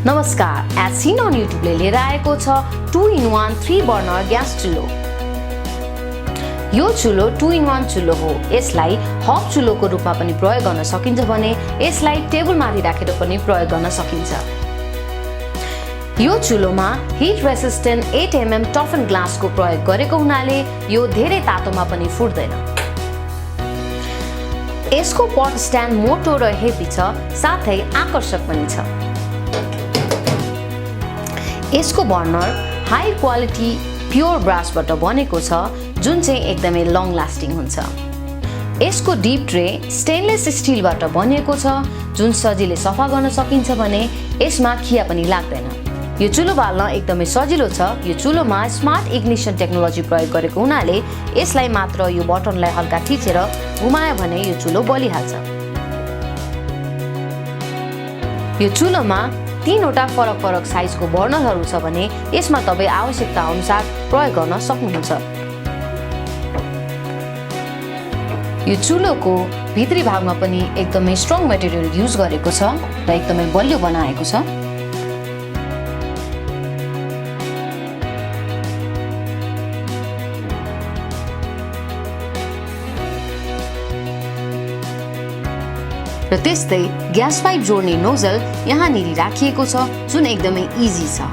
नमस्कार, as seen on युट्युबले लिएर आएको छ 2-in-1 3 बर्नर ग्यास चुलो। यो चुलो 2-in-1 चुलो हो। यसलाई हब चुलोको रूपमा पनि प्रयोग गर्न सकिन्छ भने यसलाई टेबलमाथि राखेर पनि प्रयोग गर्न सकिन्छ। यो चुलोमा हिट रेसिस्टेन्ट 8mm टफन ग्लासको प्रयोग गरेको हुनाले यो धेरै तातोमा पनि फुट्दैन। यसको पट स्ट्यान्ड मोटो र हेभी छ, साथै आकर्षक पनि छ। यसको बर्नर हाई क्वालिटी प्योर ब्रासबाट बनेको छ, जुन चाहिँ एकदमै लङ लास्टिङ हुन्छ। यसको डीप ट्रे स्टेनलेस स्टिलबाट बनिएको छ, जुन सजिलै सफा गर्न सकिन्छ भने यसमा खिया पनि लाग्दैन। यो चुलो बाल्न एकदमै सजिलो छ। यो चुलोमा स्मार्ट इग्निसन टेक्नोलोजी प्रयोग गरेको हुनाले यसलाई मात्र यो बटनलाई हल्का थिचेर घुमायो भने यो चुलो बलिहाल्छ। यो चुलोमा 3वटा फरक फरक साइजको बर्नरहरू छ भने यसमा तपाईँ आवश्यकता अनुसार प्रयोग गर्न सक्नुहुन्छ। यो चुलोको भित्री भागमा पनि एकदमै स्ट्रङ मटेरियल युज गरेको छ र एकदमै बलियो बनाएको छ। र त्यस्तै ग्यास पाइप जोड्ने नोजल यहाँनिर राखिएको छ, जुन एकदमै इजी छ।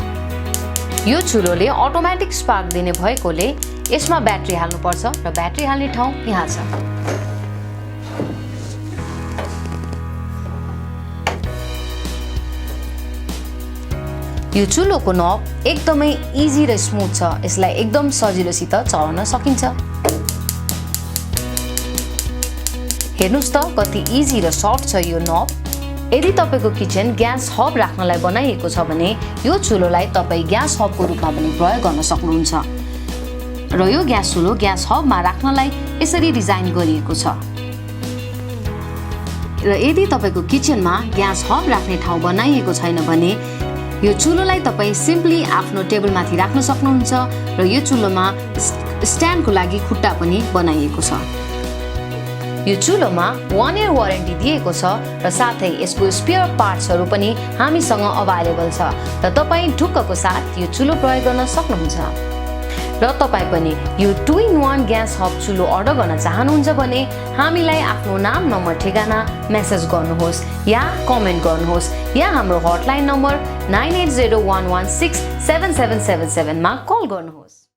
यो चुलोले अटोमेटिक स्पार्क दिने भएकोले यसमा ब्याट्री हाल्नुपर्छ र ब्याट्री हाल्ने ठाउँ यहाँ छ। यो चुलोको नब एकदमै इजी र स्मुथ छ। यसलाई एकदम सजिलोसित चलाउन सकिन्छ। हेर्नुस् त कति इजी र सफ्ट छ यो नब। यदि तपाईको किचन ग्यास हब राख्नलाई बनाइएको छ भने यो चुलोलाई तपाईँ ग्यास हबको रूपमा पनि प्रयोग गर्न सक्नुहुन्छ। र यो ग्यास चुलो ग्यास हबमा राख्नलाई यसरी डिजाइन गरिएको छ। र यदि तपाईको किचनमा ग्यास हब राख्ने ठाउँ बनाइएको छैन भने यो चुलोलाई तपाईँ सिम्पली आफ्नो टेबलमाथि राख्न सक्नुहुन्छ र यो चुलोमा स्ट्यान्डको लागि खुट्टा पनि बनाइएको छ। यो चुलोमा 1 year वारेन्टी दिएको छ र साथै यसको स्पेयर पार्ट्सहरू पनि हामीसँग अभाइलेबल छ र तपाईँ ढुक्कको साथ यो चुलो प्रयोग गर्न सक्नुहुन्छ। र तपाईँ पनि यो 2-in-1 ग्यास हब चुलो अर्डर गर्न चाहनुहुन्छ भने हामीलाई आफ्नो नाम, नम्बर, ठेगाना मेसेज गर्नुहोस् या कमेन्ट गर्नुहोस् या हाम्रो हटलाइन नम्बर 9801167777 मा कल गर्नुहोस्।